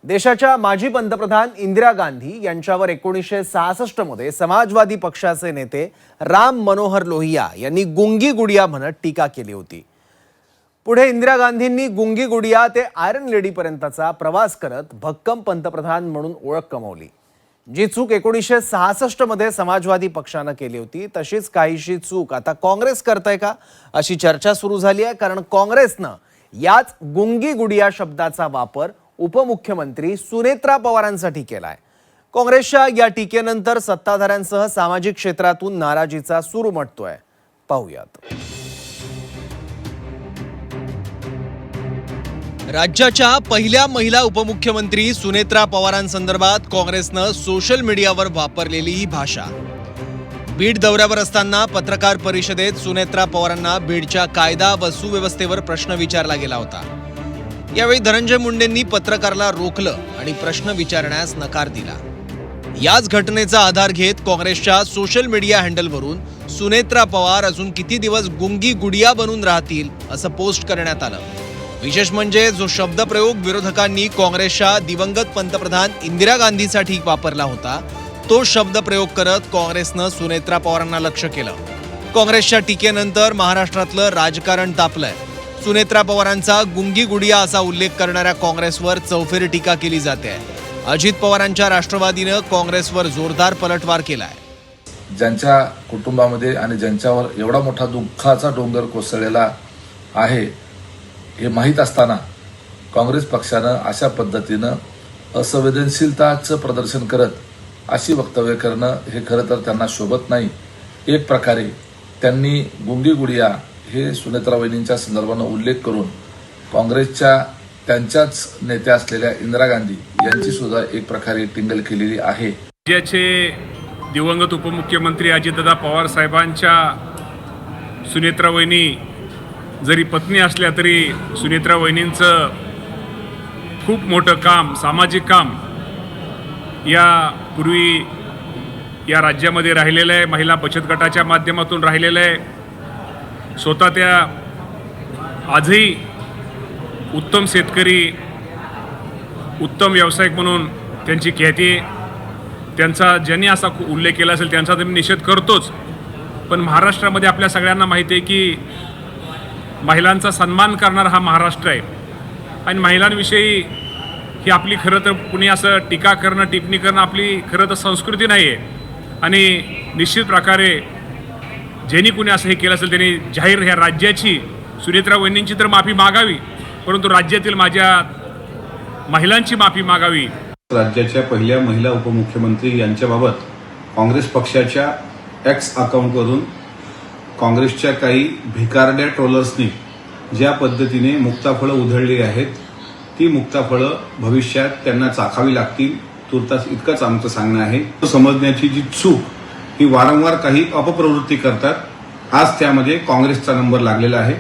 देशाच्या माजी पंतप्रधान इंदिरा गांधी यांच्यावर 1966 मध्ये समाजवादी पक्षाचे नेते राम मनोहर लोहिया यांनी गुंगी गुडिया म्हणत टीका केली होती। पुढे इंदिरा गांधींनी गुंगी गुडिया ते आयरन लेडी पर्यंतचा प्रवास करत भक्कम पंतप्रधान म्हणून ओळख कमावली। जी चूक 1966 मध्ये समाजवादी पक्षाने केली होती तशीच काहीशी चूक आता काँग्रेस करतंय का अशी चर्चा सुरू झाली आहे। कारण काँग्रेसनं याच गुंगी गुडिया शब्दाचा वापर उपमुख्यमंत्री सुनेत्रा पवारांसाठी केलाय। काँग्रेसच्या या टीकेनंतर सत्ताधाऱ्यांसह सामाजिक क्षेत्रातून नाराजीचा सूर उमटतोय। पाहूयात। राज्याच्या पहिल्या महिला उपमुख्यमंत्री सुनेत्रा पवारांसंदर्भात काँग्रेसनं सोशल मीडियावर वापरलेली ही भाषा। बीड दौऱ्यावर असताना पत्रकार परिषदेत सुनेत्रा पवारांना बीडच्या कायदा व सुव्यवस्थेवर प्रश्न विचारला गेला होता। यावेळी धनंजय मुंडेंनी पत्रकाराला रोखलं आणि प्रश्न विचारण्यास नकार दिला। याच घटनेचा आधार घेत काँग्रेसच्या सोशल मीडिया हँडलवरून सुनेत्रा पवार अजून किती दिवस गुंगी गुडिया बनून राहतील असं पोस्ट करण्यात आलं। विशेष म्हणजे जो शब्दप्रयोग विरोधकांनी काँग्रेसच्या दिवंगत पंतप्रधान इंदिरा गांधीसाठी वापरला होता तो शब्दप्रयोग करत काँग्रेसनं सुनेत्रा पवारांना लक्ष्य केलं। काँग्रेसच्या टीकेनंतर महाराष्ट्रातलं राजकारण तापलंय। सुनेत्रा पवारांचा गुंगी गुडिया असा उल्लेख करणाऱ्या काँग्रेसवर चौफेर टीका केली जाते। अजित पवारांच्या राष्ट्रवादीनं काँग्रेसवर जोरदार पलटवार केलाय। ज्यांच्या कुटुंबामध्ये आणि ज्यांच्यावर एवढा मोठा दुःखाचा डोंगर कोसळलेला आहे हे माहीत असताना काँग्रेस पक्षानं अशा पद्धतीनं असंवेदनशीलताचं प्रदर्शन करत अशी वक्तव्य करणं हे खरं तर त्यांना शोभत नाही। एक प्रकारे त्यांनी गुंगी गुडिया हे सुनेत्रा वहिनींच्या संदर्भानं उल्लेख करून काँग्रेसच्या त्यांच्याच नेत्या असलेल्या इंदिरा गांधी यांची सुद्धा एक प्रकारे टिंगल केलेली आहे। राज्याचे दिवंगत उपमुख्यमंत्री अजितदादा पवार साहेबांच्या सुनेत्रा वहिनी जरी पत्नी असल्या तरी सुनेत्रा वहिनींचं खूप मोठं काम, सामाजिक काम यापूर्वी या राज्यामध्ये राहिलेलं आहे। महिला बचत गटाच्या माध्यमातून राहिलेलं आहे। स्वतः त्या आजही उत्तम शेतकरी, उत्तम व्यावसायिक म्हणून त्यांची ख्याती आहे। त्यांचा ज्यांनी असा उल्लेख केला असेल त्यांचा तर मी निषेध करतोच, पण महाराष्ट्रामध्ये आपल्या सगळ्यांना माहिती आहे की महिलांचा सन्मान करणारा हा महाराष्ट्र आहे आणि महिलांविषयी ही आपली खरं तर कुणी असं टीका करणं, टिप्पणी करणं आपली खरं तर संस्कृती नाही आहे। आणि निश्चित प्रकारे ज्यांनी कुणी असं हे केलं असेल त्यांनी जाहीर ह्या राज्याची, सुनेत्रा वहिनींची तर माफी मागावी, परंतु राज्यातील माझ्या महिलांची माफी मागावी। राज्याच्या पहिल्या महिला उपमुख्यमंत्री यांच्याबाबत काँग्रेस पक्षाच्या एक्स अकाउंटवरून काँग्रेसच्या काही भिकारड्या ट्रोलर्सनी ज्या पद्धतीने मुक्ताफळं उधळली आहेत ती मुक्ताफळं भविष्यात त्यांना चाखावी लागतील, तुर्तास इतकंच आमचं सांगणं आहे। समजण्याची जी चूक ही वारंवार काही अपप्रवृत्ती करतात, आज त्यामध्ये काँग्रेसचा नंबर लागलेला आहे।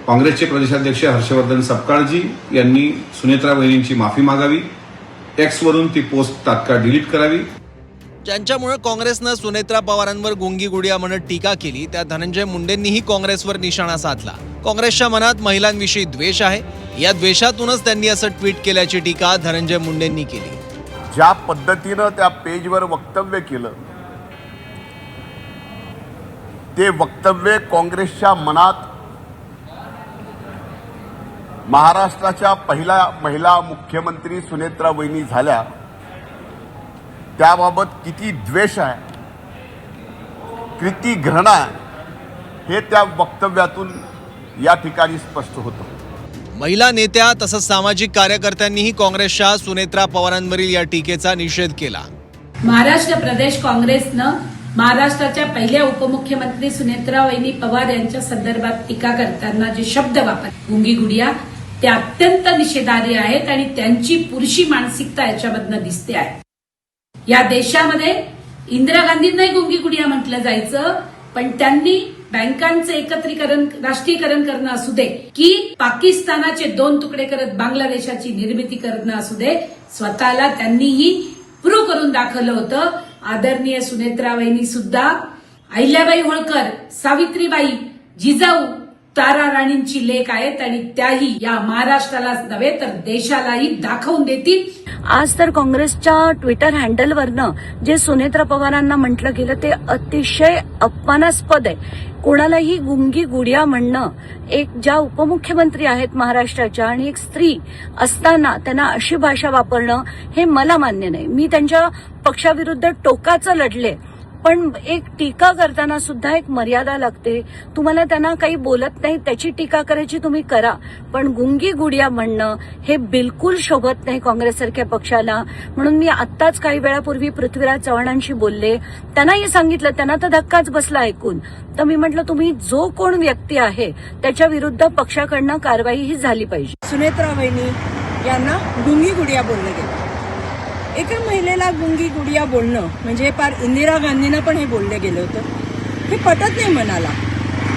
काँग्रेसचे प्रदेशाध्यक्ष हर्षवर्धन सपकाळजी यांनी सुनेत्रा वहिनींची माफी मागावी, एक्सवरून ती पोस्ट तात्काळ डिलीट करावी। ज्यांच्यामुळे काँग्रेसनं सुनेत्रा पवारांवर गुंगी गुडिया म्हणत टीका केली त्या धनंजय मुंडेंनीही काँग्रेसवर निशाणा साधला। काँग्रेसच्या मनात महिलांविषयी द्वेष आहे, या द्वेषातूनच त्यांनी असं ट्विट केल्याची टीका धनंजय मुंडेंनी केली। ज्या पद्धतीनं त्या पेजवर वक्तव्य केलं ते वक्तव्य काँग्रेसच्या मनात महाराष्ट्राच्या पहिल्या महिला मुख्यमंत्री सुनेत्रा वहिनी झाल्या त्याबाबत किती द्वेष आहे, किती घृणा आहे हे त्या वक्तव्यातून या ठिकाणी स्पष्ट होतं। महिला नेत्या तसंच सामाजिक कार्यकर्त्यांनीही काँग्रेसच्या सुनेत्रा पवारांवरील या टीकेचा निषेध केला। महाराष्ट्र प्रदेश काँग्रेसनं महाराष्ट्राच्या पहिल्या उपमुख्यमंत्री सुनेत्रा वहिनी पवार यांच्या संदर्भात टीका करताना जे शब्द वापरले गुंगी गुडिया ते अत्यंत निषेधार्ह आहेत आणि त्यांची पुरुषी मानसिकता याच्यामधनं दिसते आहे। या देशामध्ये इंदिरा गांधींनाही गुंगी गुडिया म्हटलं जायचं, पण त्यांनी बँकांचं एकत्रीकरण, राष्ट्रीयकरण करणं असू दे की पाकिस्तानाचे 2 तुकडे करत बांगलादेशाची निर्मिती करणं असू दे, स्वतःला त्यांनीही प्रूव्ह करून दाखवलं होतं। आदरणीय सुनेत्रा वहिनी सुद्धा अहिल्याबाई होळकर, सावित्रीबाई, जिजाऊ तारा राणींची लेख आहेत आणि त्याही या महाराष्ट्रालाच नव्हे तर देशालाही दाखवून देतील. आज तर काँग्रेसच्या ट्विटर हँडलवरनं जे सुनेत्रा पवारांना म्हटलं गेलं ते अतिशय अपमानास्पद आहे. कोणालाही गुंगी गुडिया म्हणणं, एक ज्या उपमुख्यमंत्री आहेत महाराष्ट्राच्या आणि एक स्त्री असताना त्यांना अशी भाषा वापरणं हे मला मान्य नाही. मी त्यांच्या पक्षाविरुद्ध टोकाचं लढले, पण एक टीका करताना सुद्धा एक मर्यादा लागते. तुम्हाला त्यांना काही बोलत नाही त्याची टीका करायची तुम्ही करा, पण गुंगी गुडिया म्हणणं हे बिलकुल शोभत नाही काँग्रेससारख्या पक्षाला. म्हणून मी आत्ताच काही वेळापूर्वी पृथ्वीराज चव्हाणांशी बोलले, त्यांनाही सांगितलं, त्यांना तर धक्काच बसला ऐकून. तर मी म्हटलं तुम्ही जो कोण व्यक्ती आहे त्याच्या विरुद्ध पक्षाकडनं कारवाई ही झाली पाहिजे. सुनेत्रा वहिनी यांना गुंगी गुडिया बोललं गेलं. एका महिलेला गुंगी गुडिया बोलणं म्हणजे पार इंदिरा गांधींना पण हे बोललं गेलं होतं. हे पटत नाही मनाला.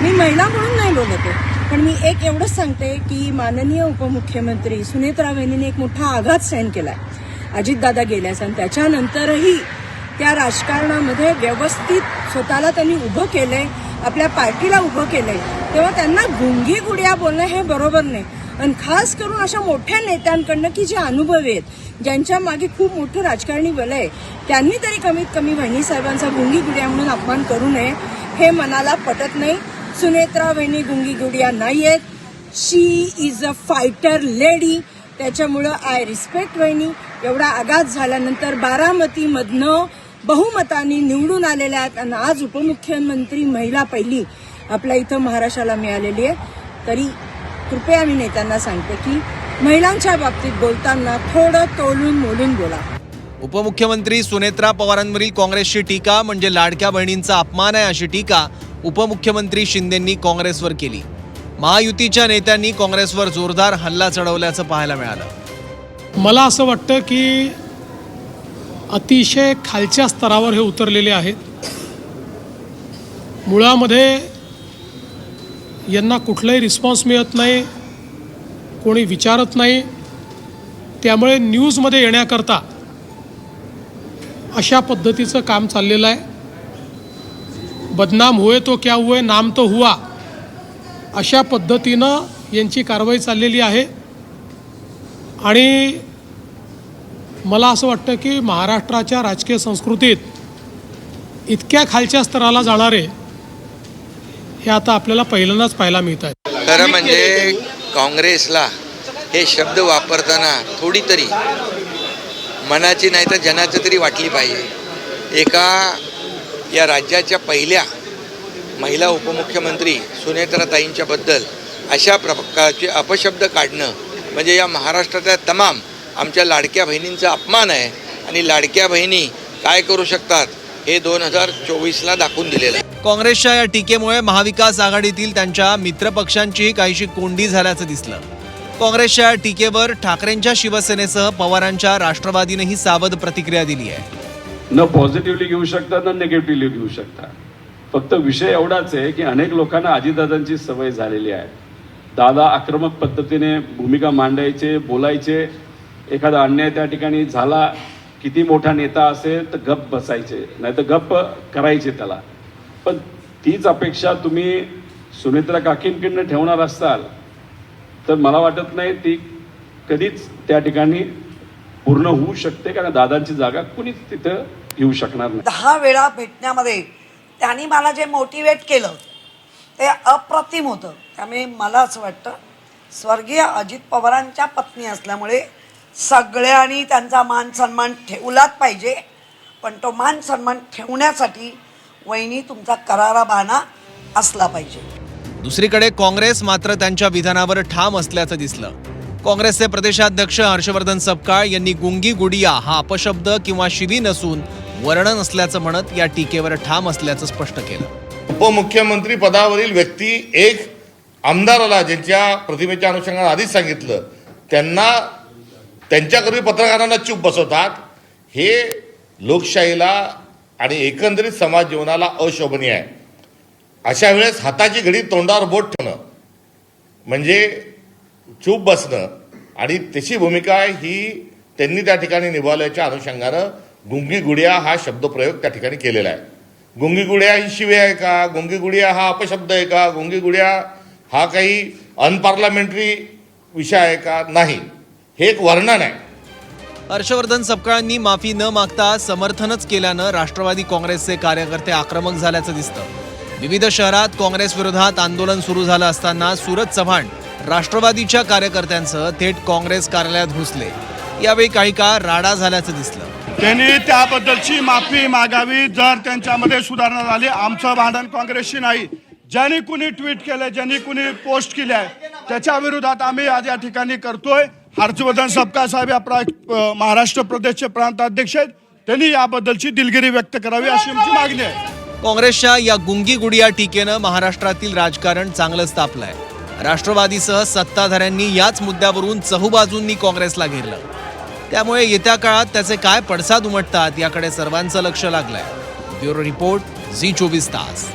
मी महिला म्हणून नाही बोलत आहे, पण मी एक एवढंच सांगते की माननीय उपमुख्यमंत्री सुनेत्रा वहिनीने एक मोठा आघात सहन केलाय अजितदादा गेल्यास, आणि त्याच्यानंतरही त्या राजकारणामध्ये व्यवस्थित स्वतःला त्यांनी उभं केलंय, आपल्या पार्टीला उभं केलंय. तेव्हा त्यांना गुंगी गुडिया बोलणं हे बरोबर नाही. आणि खास करून अशा मोठ्या नेत्यांकडनं की जे अनुभवी आहेत, ज्यांच्या मागे खूप मोठं राजकारणी बल आहे, त्यांनी तरी कमीत कमी वहिनी साहेबांचा गुंगी गुडिया म्हणून अपमान करू नये. हे मनाला पटत नाही. सुनेत्रा वहिनी गुंगी गुडिया नाही आहेत. शी इज अ फायटर लेडी. त्याच्यामुळं आय रिस्पेक्ट वहिनी. एवढा आघात झाल्यानंतर बारामतीमधनं बहुमताने निवडून आलेल्या आहेत आणि आज उपमुख्यमंत्री महिला पहिली आपल्या इथं महाराष्ट्राला मिळालेली आहे. तरी कृपया मी नेत्यांना सांगते की महिलांच्या बाबतीत बोलताना थोडं तोलून मोलून बोला. उपमुख्यमंत्री सुनेत्रा पवारांवरील काँग्रेसची टीका म्हणजे लाडक्या बहिणींचा अपमान आहे अशी टीका उपमुख्यमंत्री शिंदेंनी काँग्रेसवर केली. महायुतीच्या नेत्यांनी काँग्रेसवर जोरदार हल्ला चढवल्याचं पाहायला मिळालं. मला असं वाटतं की अतिशय खालच्या स्तरावर हे उतरलेले आहेत. मुळामध्ये यांना कुठलाही रिस्पॉन्स मिळत नाही, कोणी विचारत नाही. त्यामुळे न्यूजमध्ये येण्याकरता अशा पद्धतीचं काम चाललेलं आहे. बदनाम हुए तो क्या हुए, नाम तो हुआ, अशा पद्धतीनं यांची कारवाई चाललेली आहे. आणि मला असं वाटतं की महाराष्ट्राच्या राजकीय संस्कृतीत इतक्या खालच्या स्तराला जाणारे हे आता आपल्याला पहिल्यांदाच पाहायला मिळत आहे. खरं म्हणजे काँग्रेसला हे शब्द वापरताना थोडी तरी मनाची नाही तर जनाची तरी वाटली पाहिजे. एका या राज्याच्या पहिल्या महिला उपमुख्यमंत्री सुनेत्राताईंच्याबद्दल अशा प्रकारचे अपशब्द काढणं म्हणजे या महाराष्ट्रातल्या तमाम आमच्या लाडक्या बहिणींचा अपमान आहे. आणि लाडक्या बहिणी काय करू शकतात हे 2024ला दाखवून दिलेलं आहे. काँग्रेसच्या या टीकेमुळे महाविकास आघाडीतील त्यांच्या मित्रपक्षांचीही काहीशी कोंडी झाल्याचं दिसलं. काँग्रेसच्या या टीकेवर ठाकरेंच्या शिवसेनेसह पवारांच्या राष्ट्रवादीनेही सावध प्रतिक्रिया दिली आहे. न पॉझिटिव्हली घेऊ शकता न निगेटिव्हली घेऊ शकता. फक्त विषय एवढाच आहे की अनेक लोकांना अजितदादांची सवय झालेली आहे. दादा आक्रमक पद्धतीने भूमिका मांडायचे, बोलायचे. एखादा अन्याय त्या ठिकाणी झाला, किती मोठा नेता असेल तर गप्प बसायचे, नाही तर गप्प करायचे त्याला. पण तीच अपेक्षा तुम्ही सुनेत्रा काकींकडनं ठेवणार असाल तर मला वाटत नाही ती कधीच त्या ठिकाणी पूर्ण होऊ शकते, कारण दादांची जागा कुणीच तिथं घेऊ शकणार नाही. 10 वेळा भेटण्यामध्ये त्यांनी मला जे मोटिवेट केलं ते अप्रतिम होतं. त्यामुळे मला असं वाटतं स्वर्गीय अजित पवारांच्या पत्नी असल्यामुळे सगळ्यांनी त्यांचा मान सन्मान ठेवलाच पाहिजे. पण तो मान सन्मान ठेवण्यासाठी वहिनी तुमचा करारा बाणा असला पाहिजे. दुसरीकडे काँग्रेस मात्र त्यांच्या विधानावर ठाम असल्याचं दिसलं. काँग्रेसचे प्रदेशाध्यक्ष हर्षवर्धन सपकाळ यांनी गुंगी गुडिया हा अपशब्द किंवा शिवी नसून वर्णन असल्याचं म्हणत या टीकेवर ठाम असल्याचं स्पष्ट केलं. उपमुख्यमंत्री पदावरील व्यक्ती एक आमदाराला ज्यांच्या प्रतिमेच्या अनुषंगाने आधीच सांगितलं त्यांना त्यांच्याकरवी पत्रकारांना चूप बसवतात. हे लोकशाहीला आणि एकंदरीत समाज जीवनाला अशोभनीय आहे. अशा वेळेस हाताची घडी तोंडावर बोट ठेवणं म्हणजे चूप बसणं आणि त्याची भूमिका ही त्यांनी त्या ठिकाणी निभावल्याच्या अनुषंगानं गुंगी गुडिया हा शब्दप्रयोग त्या ठिकाणी केलेला आहे. गुंगी गुडिया ही शिवी आहे का? गुंगी गुडिया हा अपशब्द आहे का? गुंगी गुडिया हा काही अनपार्लमेंटरी विषय आहे का? नाही, हे एक वर्णन आहे. हर्षवर्धन सपकाळांनी माफी न मागता समर्थनच केल्यानं राष्ट्रवादी काँग्रेसचे कार्यकर्ते आक्रमक झाल्याचं दिसतं. विविध शहरात काँग्रेस विरोधात आंदोलन सुरू झालं असताना सूरज चव्हाण राष्ट्रवादीच्या कार्यकर्त्यांसह थेट काँग्रेस कार्यालयात घुसले. यावेळी काही काळ राडा झाल्याचं दिसलं. त्यांनी त्याबद्दलची माफी मागावी जर त्यांच्यामध्ये सुधारणा झाली. आमचं भांडण काँग्रेसशी नाही. ज्यांनी कुणी ट्विट केलं, ज्यांनी कुणी पोस्ट केली आहे त्याच्या विरोधात आम्ही आज या ठिकाणी करतोय. हर्षवर्धन सपकाळ साहेब या महाराष्ट्र प्रदेशचे प्रांताध्यक्ष आहेत, त्यांनी याबद्दलची दिलगिरी व्यक्त करावी अशी आमची मागणी आहे. काँग्रेसच्या या गुंगी गुडिया टीकेनं महाराष्ट्रातील राजकारण चांगलंच तापलंय. राष्ट्रवादीसह सत्ताधाऱ्यांनी याच मुद्द्यावरून चहूबाजूंनी काँग्रेसला घेरलं. त्यामुळे येत्या काळात त्याचे काय पडसाद उमटतात याकडे सर्वांचं लक्ष लागलंय. ब्युरो रिपोर्ट, झी 24 तास.